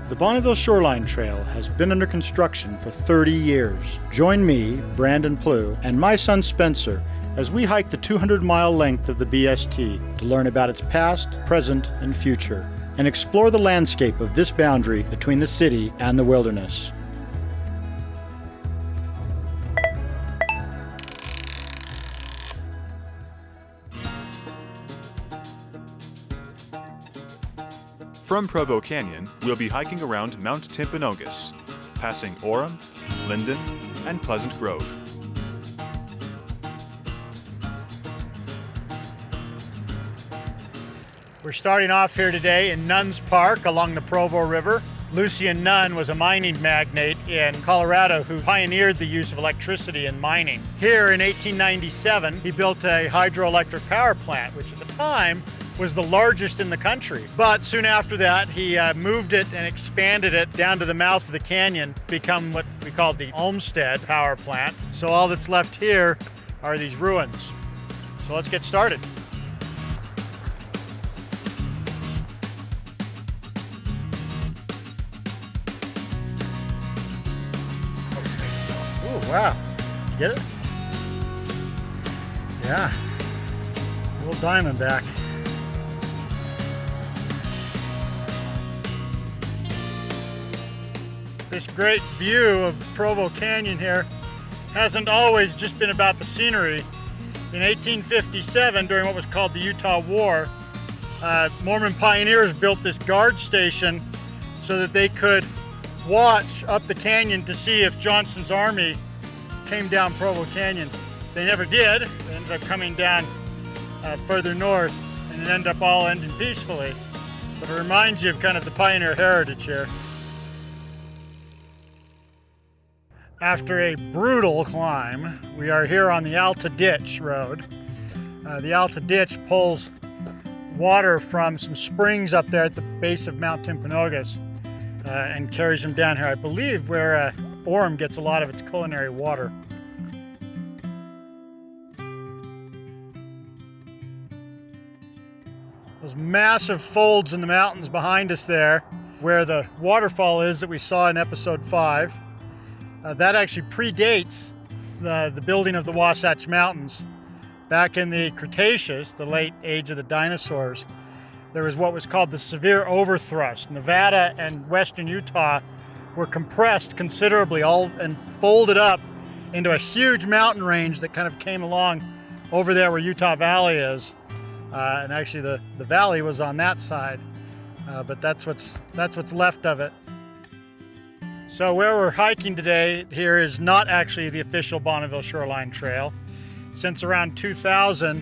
The Bonneville Shoreline Trail has been under construction for 30 years. Join me, Brandon Plewe, and my son Spencer as we hike the 200-mile length of the BST to learn about its past, present, and future, and explore the landscape of this boundary between the city and the wilderness. From Provo Canyon, we'll be hiking around Mount Timpanogas, passing Orem, Lindon, and Pleasant Grove. We're starting off here today in Nunn's Park along the Provo River. Lucien Nunn was a mining magnate in Colorado who pioneered the use of electricity in mining. Here in 1897, he built a hydroelectric power plant, which at the time was the largest in the country. But soon after that, he moved it and expanded it down to the mouth of the canyon, become what we called the Olmsted power plant. So all that's left here are these ruins. So let's get started. Ooh, wow. You get it? Yeah. Little diamondback. This great view of Provo Canyon here hasn't always just been about the scenery. In 1857, during what was called the Utah War, Mormon pioneers built this guard station so that they could watch up the canyon to see if Johnston's army came down Provo Canyon. They never did. They ended up coming down further north, and it ended up all ending peacefully. But it reminds you of kind of the pioneer heritage here. After a brutal climb, we are here on the Alta Ditch Road. The Alta Ditch pulls water from some springs up there at the base of Mount Timpanogas and carries them down here, I believe, where Orem gets a lot of its culinary water. Those massive folds in the mountains behind us there, where the waterfall is that we saw in episode 5, that actually predates the building of the Wasatch Mountains. Back in the Cretaceous, the late age of the dinosaurs, there was what was called the severe overthrust. Nevada and western Utah were compressed considerably and folded up into a huge mountain range that kind of came along over there where Utah Valley is. And actually the valley was on that side, but that's what's left of it. So where we're hiking today here is not actually the official Bonneville Shoreline Trail. Since around 2000,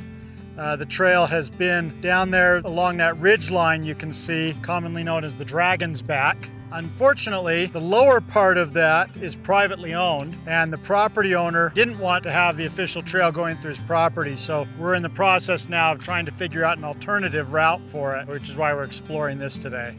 the trail has been down there along that ridge line you can see, commonly known as the Dragon's Back. Unfortunately, the lower part of that is privately owned, and the property owner didn't want to have the official trail going through his property, so we're in the process now of trying to figure out an alternative route for it, which is why we're exploring this today.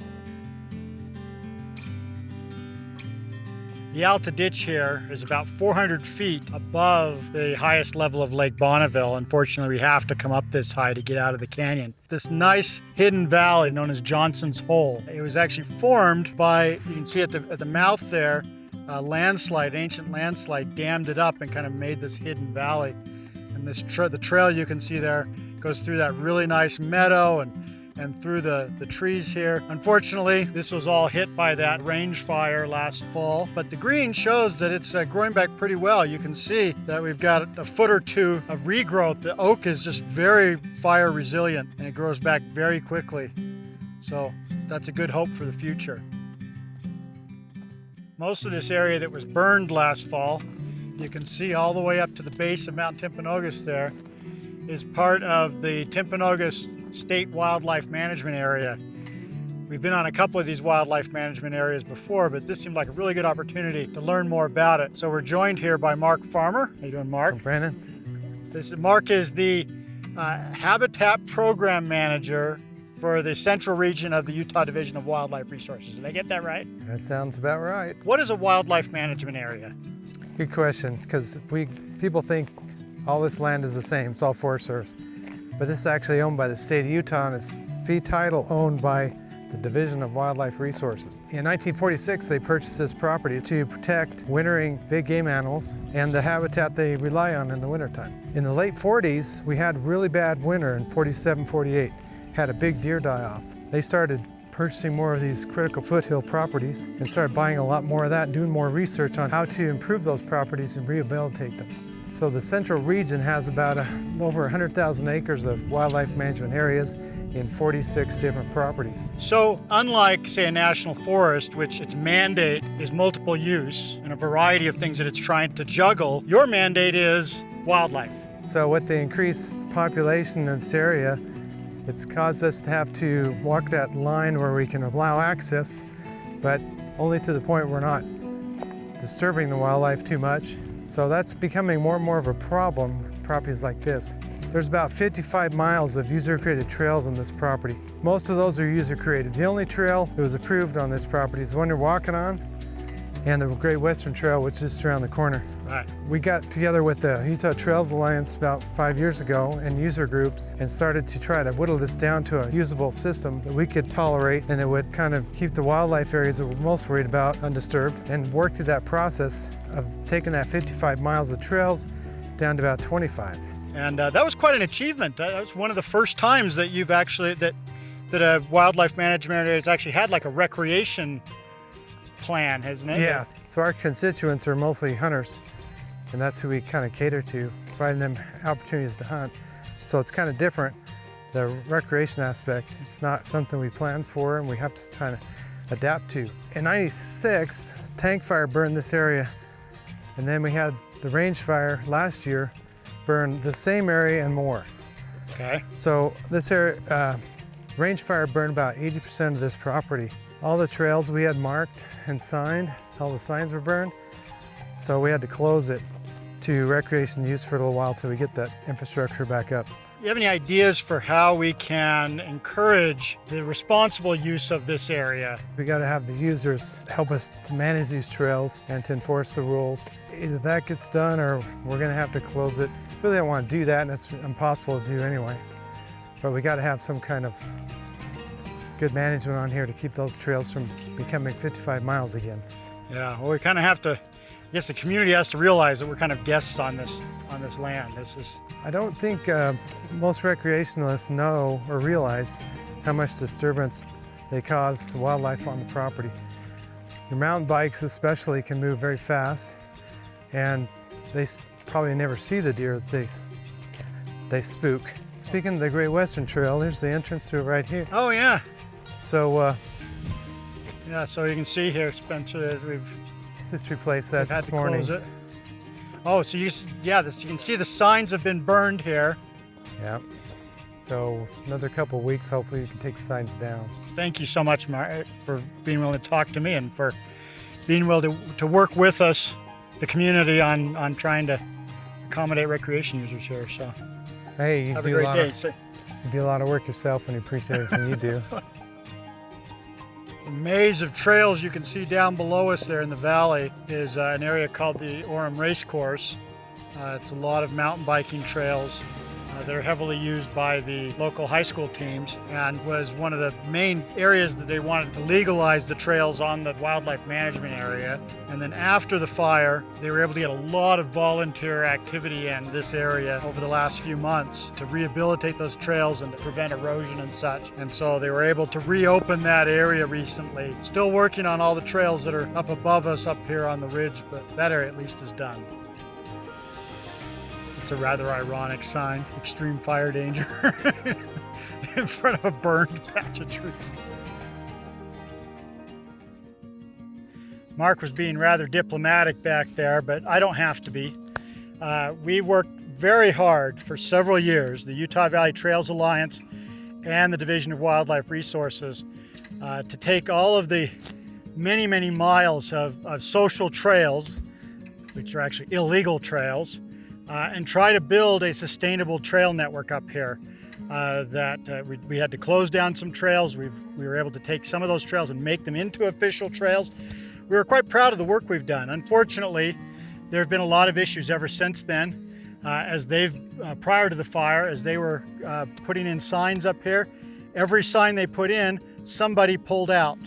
The Alta Ditch here is about 400 feet above the highest level of Lake Bonneville. Unfortunately, we have to come up this high to get out of the canyon. This nice hidden valley known as Johnson's Hole. It was actually formed by, you can see at the mouth there, a landslide, ancient landslide dammed it up and kind of made this hidden valley. And the trail you can see there goes through that really nice meadow and through the trees here. Unfortunately, this was all hit by that range fire last fall, but the green shows that it's growing back pretty well. You can see that we've got a foot or two of regrowth. The oak is just very fire resilient and it grows back very quickly. So that's a good hope for the future. Most of this area that was burned last fall, you can see all the way up to the base of Mount Timpanogas there, is part of the Timpanogas State Wildlife Management Area. We've been on a couple of these wildlife management areas before, but this seemed like a really good opportunity to learn more about it. So we're joined here by Mark Farmer. How you doing, Mark? I'm Brandon. Mark is the Habitat Program Manager for the central region of the Utah Division of Wildlife Resources. Did I get that right? That sounds about right. What is a wildlife management area? Good question, because people think all this land is the same. It's all Forest Service. But this is actually owned by the state of Utah, and it's fee title owned by the Division of Wildlife Resources. In 1946, they purchased this property to protect wintering big game animals and the habitat they rely on in the wintertime. In the late 40s, we had really bad winter in 47, 48, had a big deer die-off. They started purchasing more of these critical foothill properties and started buying a lot more of that, doing more research on how to improve those properties and rehabilitate them. So the central region has about over 100,000 acres of wildlife management areas in 46 different properties. So unlike, say, a national forest, which its mandate is multiple use and a variety of things that it's trying to juggle, your mandate is wildlife. So with the increased population in this area, it's caused us to have to walk that line where we can allow access, but only to the point we're not disturbing the wildlife too much. So that's becoming more and more of a problem with properties like this. There's about 55 miles of user-created trails on this property. Most of those are user-created. The only trail that was approved on this property is the one you're walking on and the Great Western Trail, which is just around the corner. Right. We got together with the Utah Trails Alliance about 5 years ago and user groups and started to try to whittle this down to a usable system that we could tolerate and that would kind of keep the wildlife areas that we're most worried about undisturbed, and work through that process of taking that 55 miles of trails down to about 25. And that was quite an achievement. That was one of the first times that you've actually, that a wildlife management area has actually had like a recreation plan, hasn't it? Yeah, so our constituents are mostly hunters, and that's who we kind of cater to, providing them opportunities to hunt. So it's kind of different, the recreation aspect. It's not something we planned for and we have to try to adapt to. In '96, tank fire burned this area, and then we had the range fire last year burn the same area and more. Okay. So this area, range fire burned about 80% of this property. All the trails we had marked and signed, all the signs were burned, so we had to close it to recreation use for a little while till we get that infrastructure back up. Do you have any ideas for how we can encourage the responsible use of this area? We got to have the users help us to manage these trails and to enforce the rules. Either that gets done or we're going to have to close it. We really don't want to do that, and it's impossible to do anyway. But we got to have some kind of good management on here to keep those trails from becoming 55 miles again. Yeah, well, we kind of have to, I guess the community has to realize that we're kind of guests on this land. This is. I don't think most recreationalists know or realize how much disturbance they cause to wildlife on the property. Your mountain bikes especially can move very fast, and they probably never see the deer that they spook. Speaking of the Great Western Trail, there's the entrance to it right here. Oh yeah. So yeah, so you can see here, Spencer, we've just replaced that had this to morning. close it. Oh, so you can see the signs have been burned here. Yeah. So another couple of weeks, hopefully we can take the signs down. Thank you so much, Mark, for being willing to talk to me and for being willing to work with us, the community, on trying to accommodate recreation users here. So Hey, you have do a great lot day. of, you do a lot of work yourself, and we appreciate everything you do. The maze of trails you can see down below us there in the valley is an area called the Orem Racecourse. It's a lot of mountain biking trails that are heavily used by the local high school teams, and was one of the main areas that they wanted to legalize the trails on the wildlife management area. And then after the fire, they were able to get a lot of volunteer activity in this area over the last few months to rehabilitate those trails and to prevent erosion and such. And so they were able to reopen that area recently. Still working on all the trails that are up above us up here on the ridge, but that area at least is done. It's a rather ironic sign, extreme fire danger, in front of a burned patch of trees. Mark was being rather diplomatic back there, but I don't have to be. We worked very hard for several years, the Utah Valley Trails Alliance and the Division of Wildlife Resources, to take all of the many, many miles of social trails, which are actually illegal trails, and try to build a sustainable trail network up here. We had to close down some trails. We were able to take some of those trails and make them into official trails. We were quite proud of the work we've done. Unfortunately, there have been a lot of issues ever since then. Prior to the fire, as they were putting in signs up here, every sign they put in, somebody pulled out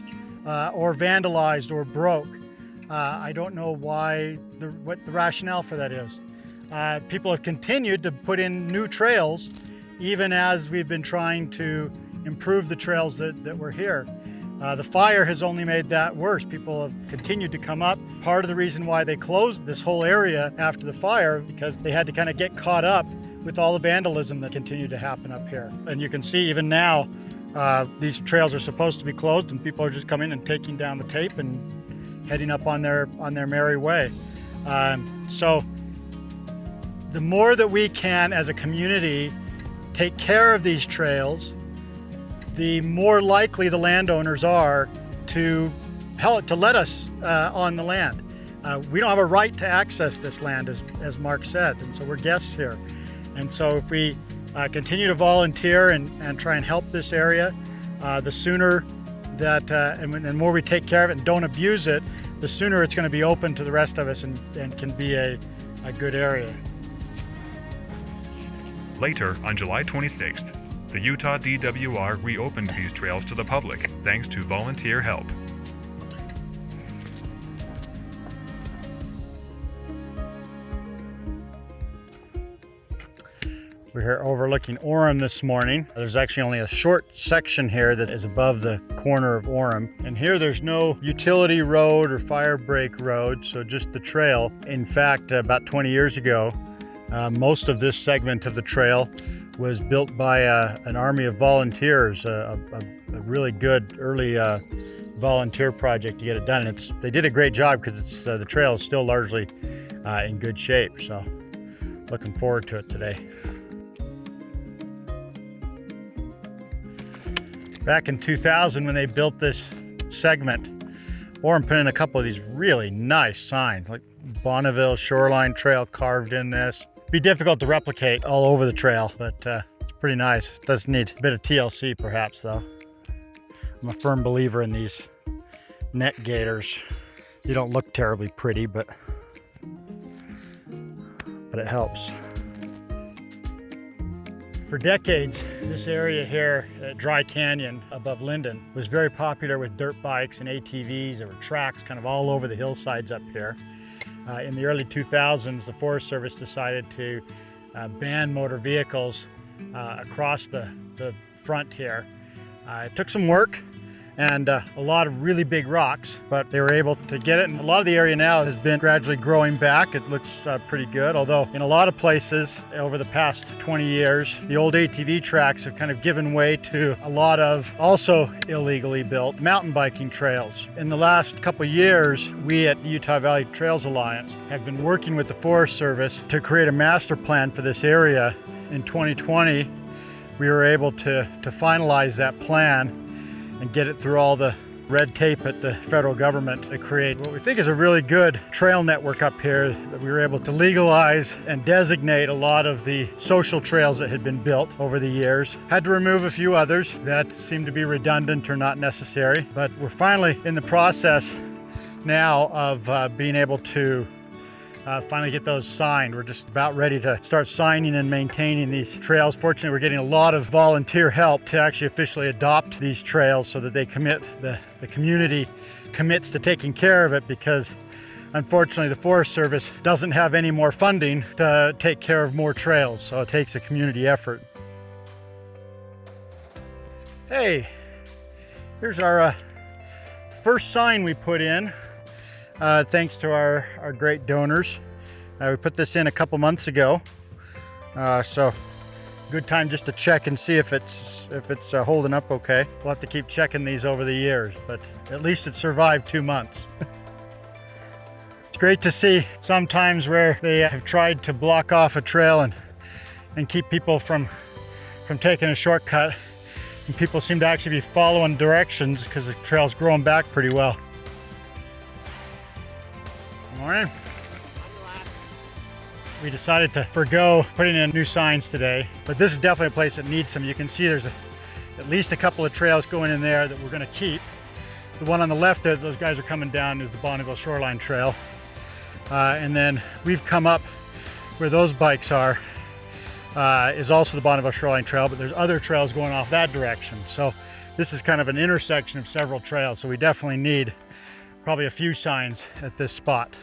or vandalized or broke. I don't know what the rationale for that is. People have continued to put in new trails even as we've been trying to improve the trails that were here. The fire has only made that worse. People have continued to come up. Part of the reason why they closed this whole area after the fire, because they had to kind of get caught up with all the vandalism that continued to happen up here. And you can see even now, these trails are supposed to be closed and people are just coming and taking down the tape and heading up on their merry way. So the more that we can as a community take care of these trails, the more likely the landowners are to let us on the land. We don't have a right to access this land, as Mark said, and so we're guests here. And so if we continue to volunteer and try and help this area, the sooner that, and the more we take care of it and don't abuse it, the sooner it's going to be open to the rest of us and can be a good area. Later, on July 26th, the Utah DWR reopened these trails to the public thanks to volunteer help. We're here overlooking Orem this morning. There's actually only a short section here that is above the corner of Orem. And here there's no utility road or fire break road, so just the trail. In fact, about 20 years ago, most of this segment of the trail was built by an army of volunteers, a really good early volunteer project to get it done. And they did a great job because the trail is still largely in good shape. So looking forward to it today. Back in 2000 when they built this segment, Orem put in a couple of these really nice signs, like Bonneville Shoreline Trail carved in this. Be difficult to replicate all over the trail, but it's pretty nice. It does need a bit of TLC perhaps though. I'm a firm believer in these net gaiters. They don't look terribly pretty, but it helps. For decades, this area here at Dry Canyon above Lindon was very popular with dirt bikes and ATVs. There were tracks kind of all over the hillsides up here. In the early 2000s, the Forest Service decided to ban motor vehicles across the front here. It took some work and a lot of really big rocks, but they were able to get it. And a lot of the area now has been gradually growing back. It looks pretty good, although in a lot of places over the past 20 years, the old ATV tracks have kind of given way to a lot of also illegally built mountain biking trails. In the last couple of years, we at the Utah Valley Trails Alliance have been working with the Forest Service to create a master plan for this area. In 2020, we were able to finalize that plan and get it through all the red tape at the federal government to create what we think is a really good trail network up here, that we were able to legalize and designate a lot of the social trails that had been built over the years. Had to remove a few others that seemed to be redundant or not necessary, but we're finally in the process now of being able to finally get those signed. We're just about ready to start signing and maintaining these trails. Fortunately, we're getting a lot of volunteer help to actually officially adopt these trails so that they the community commits to taking care of it, because unfortunately the Forest Service doesn't have any more funding to take care of more trails, so it takes a community effort. Hey, here's our first sign we put in. Thanks to our great donors. We put this in a couple months ago, so good time just to check and see if it's holding up okay. We'll have to keep checking these over the years, but at least it survived 2 months. It's great to see sometimes where they have tried to block off a trail and keep people from taking a shortcut, and people seem to actually be following directions because the trail's growing back pretty well. Morning. We decided to forgo putting in new signs today, but this is definitely a place that needs some. You can see there's at least a couple of trails going in there that we're going to keep. The one on the left there, those guys are coming down, is the Bonneville Shoreline Trail. And then we've come up where those bikes are, is also the Bonneville Shoreline Trail, but there's other trails going off that direction. So This is kind of an intersection of several trails, so we definitely need probably a few signs at this spot.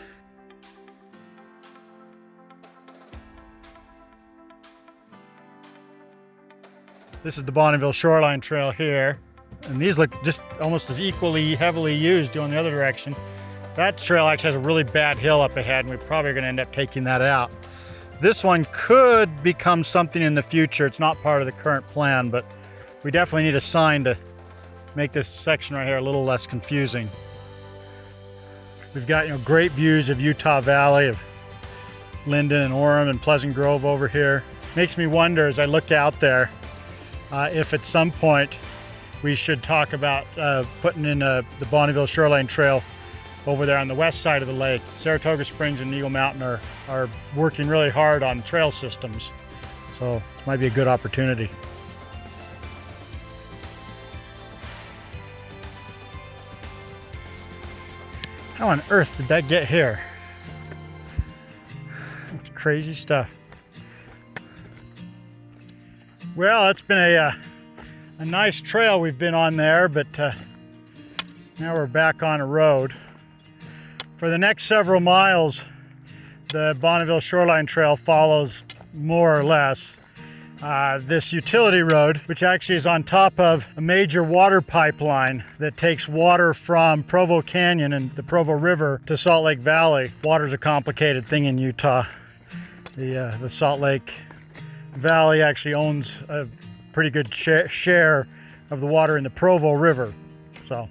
This is the Bonneville Shoreline Trail here, and these look just almost as equally heavily used going the other direction. That trail actually has a really bad hill up ahead, and we're probably going to end up taking that out. This one could become something in the future. It's not part of the current plan, but we definitely need a sign to make this section right here a little less confusing. We've got, great views of Utah Valley, of Lindon and Orem and Pleasant Grove over here. Makes me wonder as I look out there if at some point we should talk about putting in the Bonneville Shoreline Trail over there on the west side of the lake. Saratoga Springs and Eagle Mountain are working really hard on trail systems, so this might be a good opportunity. How on earth did that get here? Crazy stuff. Well, it's been a nice trail we've been on there, but now we're back on a road. For the next several miles, the Bonneville Shoreline Trail follows more or less this utility road, which actually is on top of a major water pipeline that takes water from Provo Canyon and the Provo River to Salt Lake Valley. Water's a complicated thing in Utah. The Salt Lake Valley actually owns a pretty good share of the water in the Provo River. So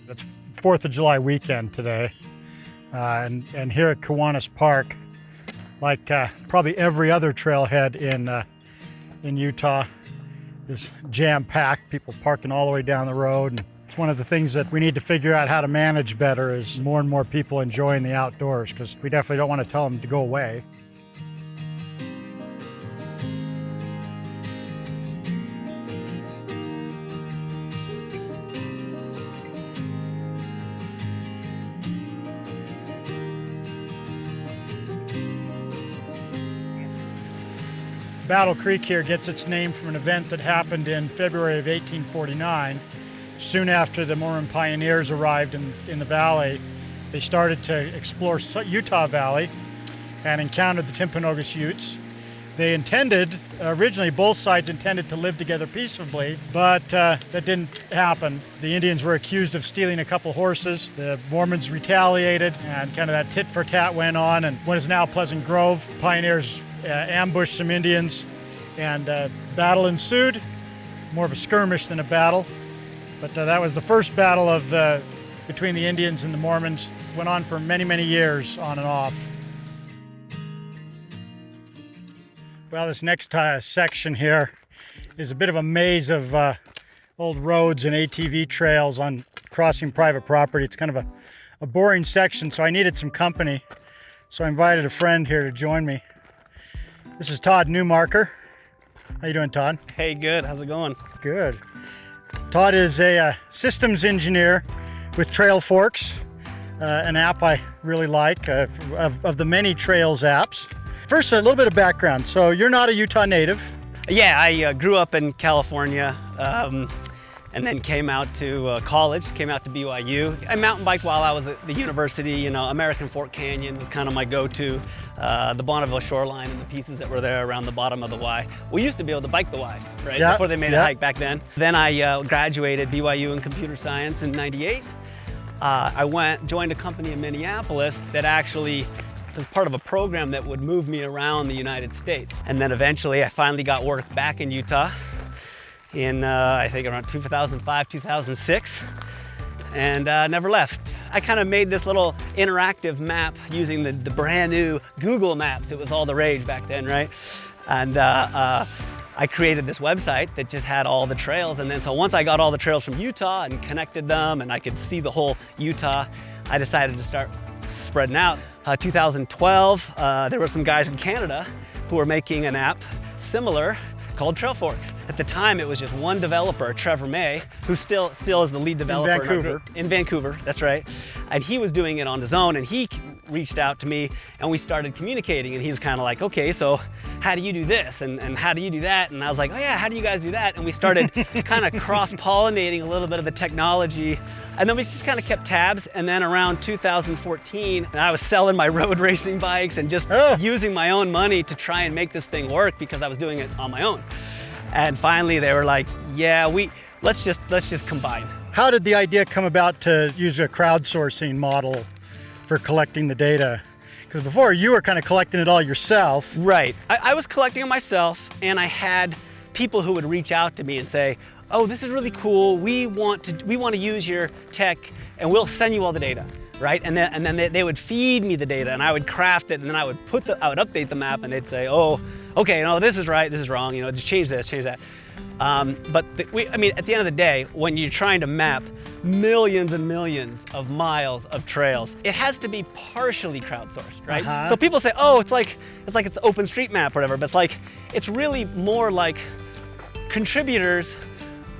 it's 4th of July weekend today, and here at Kiwanis Park, like probably every other trailhead in Utah, is jam-packed. People parking all the way down the road. And it's one of the things that we need to figure out how to manage better, is more and more people enjoying the outdoors, because we definitely don't want to tell them to go away. Battle Creek here gets its name from an event that happened in February of 1849. Soon after the Mormon pioneers arrived in the valley, they started to explore Utah Valley and encountered the Timpanogas Utes. They originally both sides intended to live together peaceably, but that didn't happen. The Indians were accused of stealing a couple horses. The Mormons retaliated, and kind of that tit for tat went on, and what is now Pleasant Grove, pioneers ambushed some Indians, and battle ensued. More of a skirmish than a battle, but that was the first battle between the Indians and the Mormons. Went on for many, many years, on and off. Well, this next section here is a bit of a maze of old roads and ATV trails on crossing private property. It's kind of a boring section, so I needed some company. So I invited a friend here to join me. This is Todd Neumarker. How you doing, Todd? Hey, good. How's it going? Good. Todd is a systems engineer with Trailforks, an app I really like, of the many Trails apps. First, a little bit of background. So you're not a Utah native. Yeah, I grew up in California and then came out to college, came out to BYU. I mountain biked while I was at the university. American Fork Canyon was kind of my go-to. The Bonneville Shoreline and the pieces that were there around the bottom of the Y. We used to be able to bike the Y, right? Yeah, before they made a hike back then. Then I graduated BYU in computer science in '98. I joined a company in Minneapolis that actually was part of a program that would move me around the United States. And then eventually I finally got work back in Utah in I think around 2005, 2006, and never left. I kind of made this little interactive map using the brand new Google Maps. It was all the rage back then, right? And I created this website that just had all the trails. And then so once I got all the trails from Utah and connected them and I could see the whole Utah, I decided to start spreading out. 2012, there were some guys in Canada who were making an app similar called Trailforks. At the time, it was just one developer, Trevor May, who still is the lead developer in Vancouver. In Vancouver, that's right. And he was doing it on his own, and he reached out to me and we started communicating, and he's kind of like, okay, so how do you do this? And how do you do that? And I was like, oh yeah, how do you guys do that? And we started kind of cross-pollinating a little bit of the technology. And then we just kind of kept tabs. And then around 2014, I was selling my road racing bikes and just using my own money to try and make this thing work because I was doing it on my own. And finally they were like, yeah, let's just combine. How did the idea come about to use a crowdsourcing model for collecting the data? Because before you were kind of collecting it all yourself. Right. I was collecting it myself, and I had people who would reach out to me and say, oh, this is really cool. We want to use your tech, and we'll send you all the data, right? And then they would feed me the data, and I would craft it, and then I would update the map, and they'd say, oh, okay, no, this is right, this is wrong. Just change this, change that. But I mean, at the end of the day, when you're trying to map millions and millions of miles of trails, it has to be partially crowdsourced, right? So people say, oh, it's like it's OpenStreetMap or whatever, but it's really more like contributors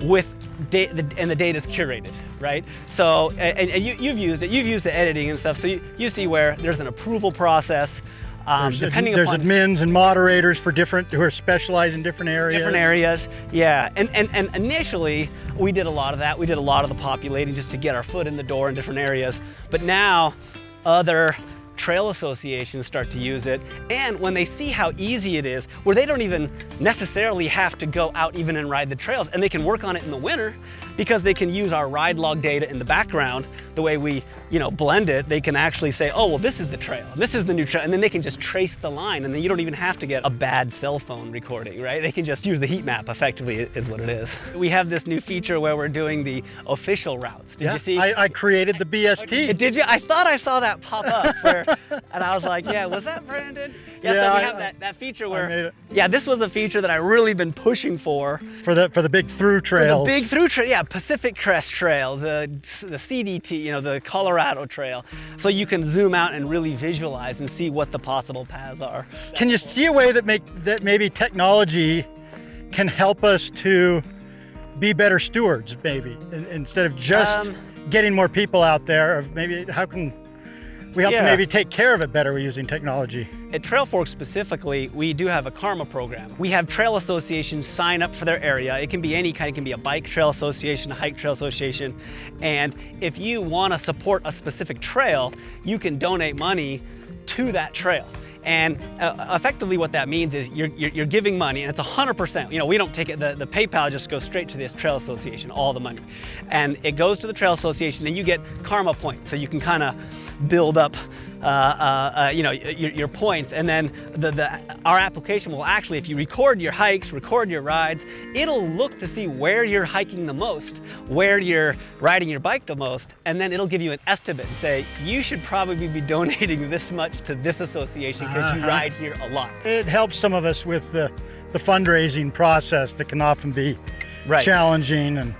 with and the data's curated, right? So, and you've used it, you've used the editing and stuff, so you see where there's an approval process. There's admins and moderators for who are specialized in different areas. Different areas, yeah. And initially, we did a lot of that. We did a lot of the populating just to get our foot in the door in different areas. But now, other trail associations start to use it, and when they see how easy it is, where they don't even necessarily have to go out even and ride the trails, and they can work on it in the winter because they can use our ride log data in the background. The way we blend it, they can actually say, oh, well, this is the trail, this is the new trail, and then they can just trace the line, and then you don't even have to get a bad cell phone recording, right? They can just use the heat map, effectively, is what it is. We have this new feature where we're doing the official routes. Did you see? I created the BST. Did you? I thought I saw that pop up, and I was like, yeah, was that Brandon? Yeah, so we have that feature where, yeah, this was a feature that I really been pushing for the big through trails. For the big through trail, yeah, Pacific Crest Trail, the CDT, the Colorado Trail, so you can zoom out and really visualize and see what the possible paths are. Can you see a way that maybe technology can help us to be better stewards, maybe, instead of just getting more people out there? Of maybe how can we help to maybe take care of it better using technology? At Trailforks specifically, we do have a karma program. We have trail associations sign up for their area. It can be any kind. It can be a bike trail association, a hike trail association. And if you want to support a specific trail, you can donate money to that trail. And effectively what that means is you're giving money, and it's 100%. We don't take it, the PayPal just goes straight to this trail association, all the money. And it goes to the trail association, and you get karma points, so you can kind of build up your points. And then our application will actually, if you record your hikes, record your rides, it'll look to see where you're hiking the most, where you're riding your bike the most, and then it'll give you an estimate and say, you should probably be donating this much to this association because you ride here a lot. It helps some of us with the fundraising process that can often be challenging. And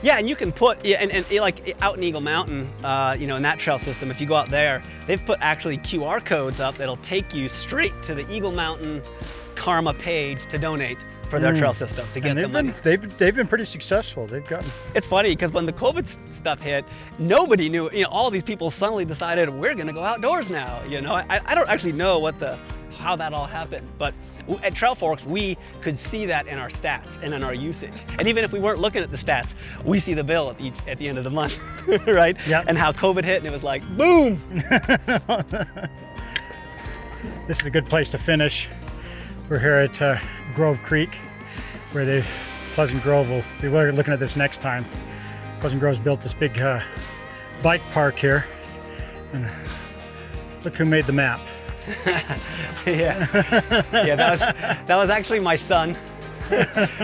yeah, and you can put, and like out in Eagle Mountain, in that trail system, if you go out there, they've put actually QR codes up that'll take you straight to the Eagle Mountain Karma page to donate for their trail system to get the money. They've been pretty successful. They've gotten. It's funny because when the COVID stuff hit, nobody knew. All these people suddenly decided we're going to go outdoors now. I don't actually know how that all happened, but at Trailforks we could see that in our stats and in our usage. And even if we weren't looking at the stats, we see the bill at the end of the month, right? Yeah. And how COVID hit, and it was like boom. This is a good place to finish. We're here at Grove Creek, where Pleasant Grove will be. We're looking at this next time. Pleasant Grove's built this big bike park here, and look who made the map. Yeah, that was actually my son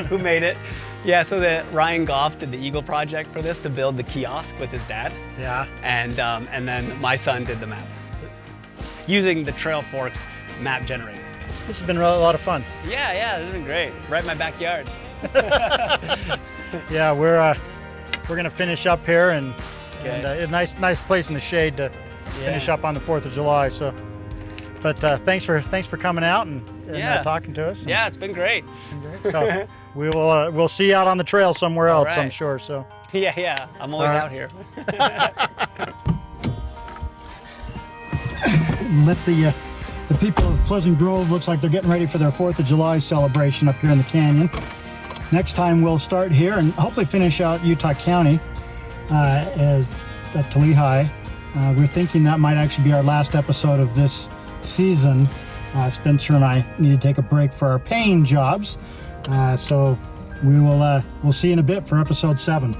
who made it. Yeah, so Ryan Goff did the Eagle project for this to build the kiosk with his dad. Yeah. And then my son did the map using the Trailforks map generator. This has been a lot of fun. Yeah, this has been great. Right in my backyard. Yeah, we're gonna finish up here, and a nice place in the shade to finish up on the 4th of July. So, but thanks for coming out and talking to us. Yeah, it's been great. So we'll see you out on the trail somewhere else, right. I'm sure. So. Yeah, I'm always out here. let the people of Pleasant Grove, looks like they're getting ready for their 4th of July celebration up here in the canyon. Next time we'll start here and hopefully finish out Utah County at Lehigh. We're thinking that might actually be our last episode of this season. Spencer and I need to take a break for our paying jobs. So we'll see you in a bit for episode 7.